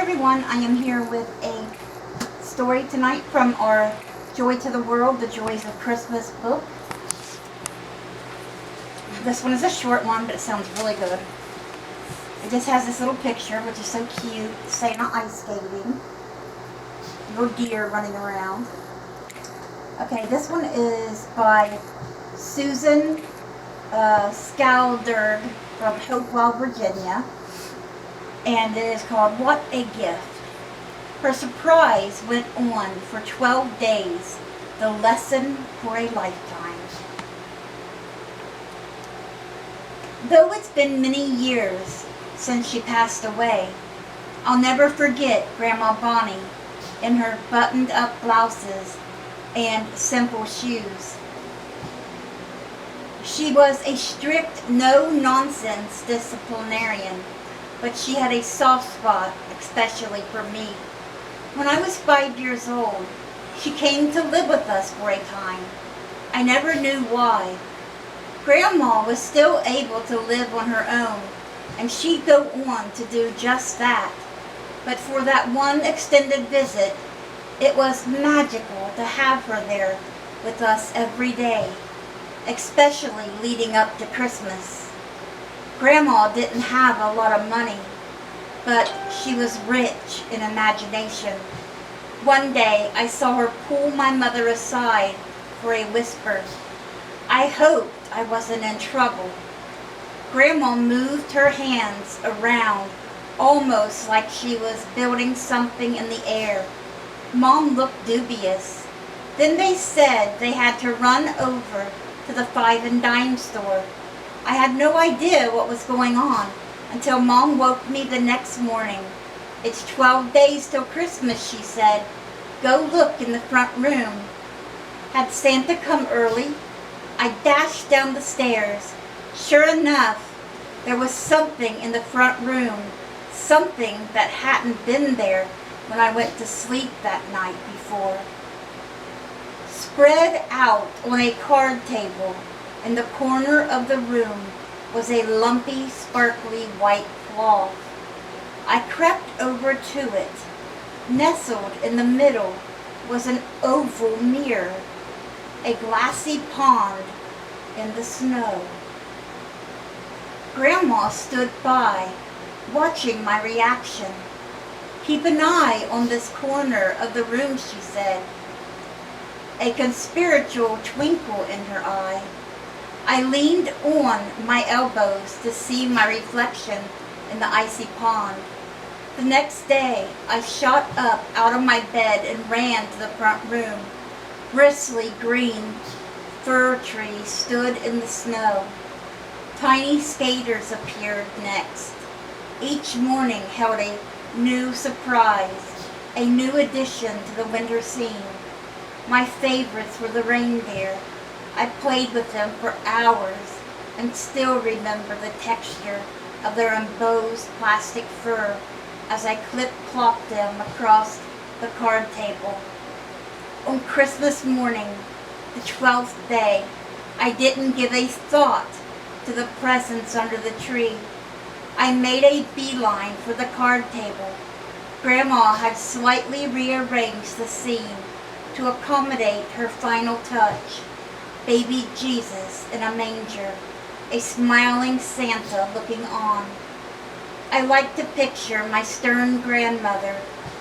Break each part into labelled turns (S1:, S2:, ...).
S1: everyone, I am here with a story tonight from our Joy to the World, The Joys of Christmas book. This one is a short one, but it sounds really good. It just has this little picture, which is so cute, Santa ice skating, little deer running around. Okay, this one is by Susan Scalderg from Hopewell, Virginia. And it is called What a Gift. Her surprise went on for 12 days, the lesson for a lifetime. Though it's been many years since she passed away, I'll never forget Grandma Bonnie in her buttoned up blouses and simple shoes. She was a strict, no-nonsense disciplinarian, but she had a soft spot, especially for me. When I was 5 years old, she came to live with us for a time. I never knew why. Grandma was still able to live on her own, and she'd go on to do just that. But for that one extended visit, it was magical to have her there with us every day, especially leading up to Christmas. Grandma didn't have a lot of money, but she was rich in imagination. One day, I saw her pull my mother aside for a whisper. I hoped I wasn't in trouble. Grandma moved her hands around, almost like she was building something in the air. Mom looked dubious. Then they said they had to run over to the five and dime store. I had no idea what was going on until Mom woke me the next morning. It's 12 days till Christmas, she said. Go look in the front room. Had Santa come early? I dashed down the stairs. Sure enough, there was something in the front room, something that hadn't been there when I went to sleep that night before. Spread out on a card table in the corner of the room was a lumpy, sparkly white cloth. I crept over to it. Nestled in the middle was an oval mirror, a glassy pond in the snow. Grandma stood by, watching my reaction. Keep an eye on this corner of the room, she said, a conspiratorial twinkle in her eye. I leaned on my elbows to see my reflection in the icy pond. The next day, I shot up out of my bed and ran to the front room. Bristly green fir trees stood in the snow. Tiny skaters appeared next. Each morning held a new surprise, a new addition to the winter scene. My favorites were the reindeer. I played with them for hours and still remember the texture of their embossed plastic fur as I clip-clopped them across the card table. On Christmas morning, the 12th day, I didn't give a thought to the presents under the tree. I made a beeline for the card table. Grandma had slightly rearranged the scene to accommodate her final touch. Baby Jesus in a manger, a smiling Santa looking on. I like to picture my stern grandmother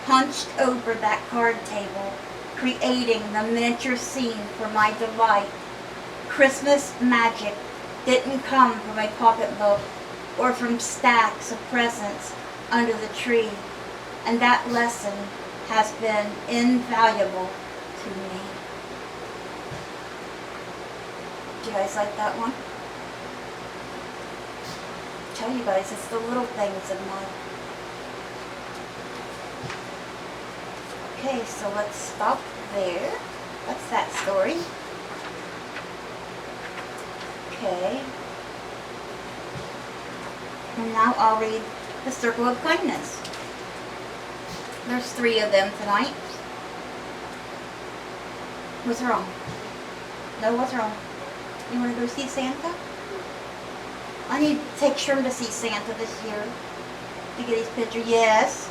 S1: hunched over that card table, creating the miniature scene for my delight. Christmas magic didn't come from a pocketbook or from stacks of presents under the tree, and that lesson has been invaluable to me. Do you guys like that one? I tell you guys, it's the little things in life. Okay, so let's stop there. That's that story. Okay. And now I'll read The Circle of Kindness. There's 3 of them tonight. What's wrong? No, what's wrong? You want to go see Santa? I need to take Sherm to see Santa this year. To get his picture. Yes.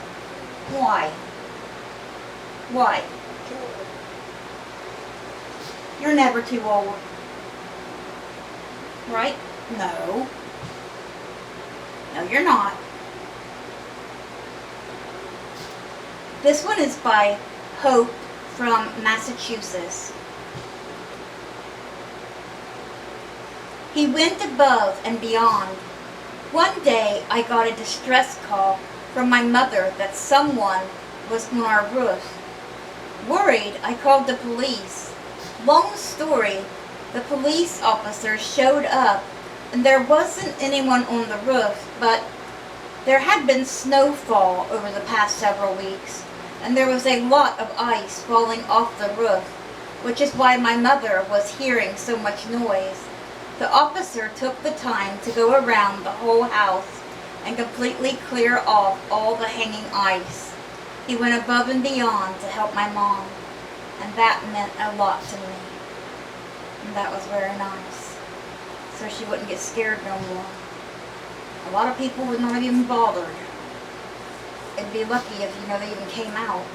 S1: Why? Why? You're never too old. Right? No. No, you're not. This one is by Hope from Massachusetts. He went above and beyond. One day I got a distress call from my mother that someone was on our roof. Worried, I called the police. Long story, the police officers showed up and there wasn't anyone on the roof, but there had been snowfall over the past several weeks, and there was a lot of ice falling off the roof, which is why my mother was hearing so much noise. The officer took the time to go around the whole house and completely clear off all the hanging ice. He went above and beyond to help my mom, and that meant a lot to me. And that was very nice. So she wouldn't get scared no more. A lot of people would not have even bothered. It'd be lucky if, they even came out.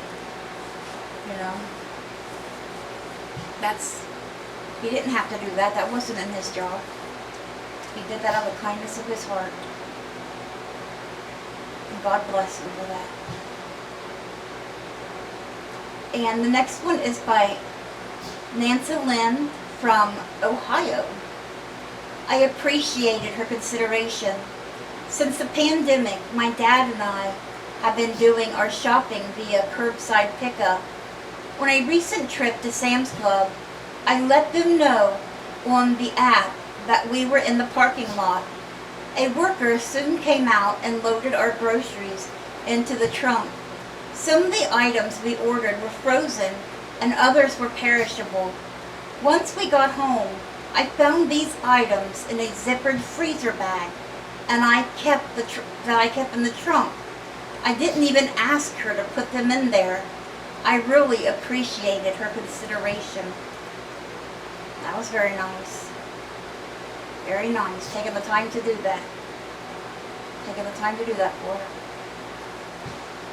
S1: He didn't have to do that. That wasn't in his job. He did that out of the kindness of his heart. And God bless him for that. And the next one is by Nancy Lynn from Ohio. I appreciated her consideration. Since the pandemic, my dad and I have been doing our shopping via curbside pickup. On a recent trip to Sam's Club, I let them know on the app that we were in the parking lot. A worker soon came out and loaded our groceries into the trunk. Some of the items we ordered were frozen and others were perishable. Once we got home, I found these items in a zippered freezer bag and I kept in the trunk. I didn't even ask her to put them in there. I really appreciated her consideration. That was very nice. Very nice. Taking the time to do that. Taking the time to do that for her.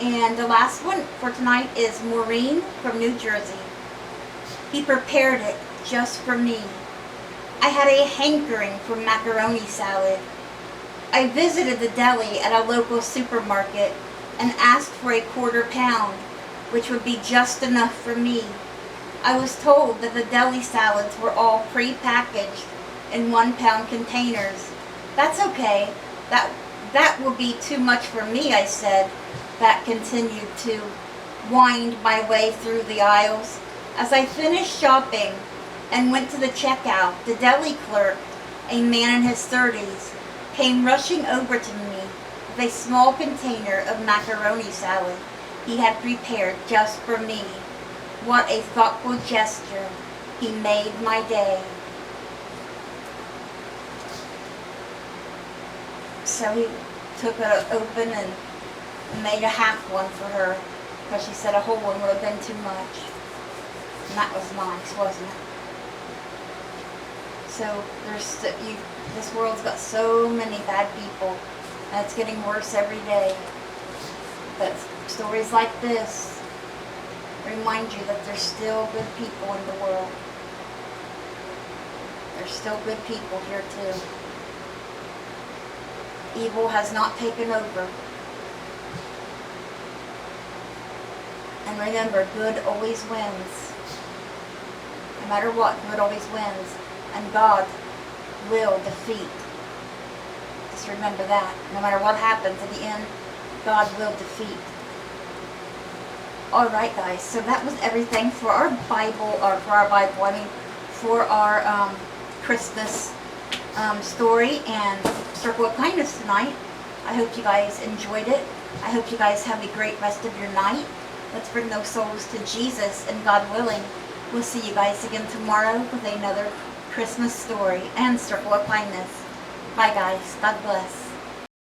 S1: And the last one for tonight is Maureen from New Jersey. He prepared it just for me. I had a hankering for macaroni salad. I visited the deli at a local supermarket and asked for a quarter pound, which would be just enough for me. I was told that the deli salads were all pre-packaged in 1 pound containers. That's okay. That will be too much for me, I said. That continued to wind my way through the aisles. As I finished shopping and went to the checkout, the deli clerk, a man in his 30s, came rushing over to me with a small container of macaroni salad he had prepared just for me. What a thoughtful gesture. He made my day. So he took it open and made a half one for her, because she said a whole one would have been too much. And that was nice, wasn't it? So this world's got so many bad people, and it's getting worse every day. But stories like this remind you that there's still good people in the world. There's still good people here too. Evil has not taken over. And remember, good always wins. No matter what, good always wins. And God will defeat. Just remember that. No matter what happens in the end, God will defeat. Alright guys, so that was everything for our for our Christmas story and Circle of Kindness tonight. I hope you guys enjoyed it. I hope you guys have a great rest of your night. Let's bring those souls to Jesus, and God willing, we'll see you guys again tomorrow with another Christmas story and Circle of Kindness. Bye guys. God bless.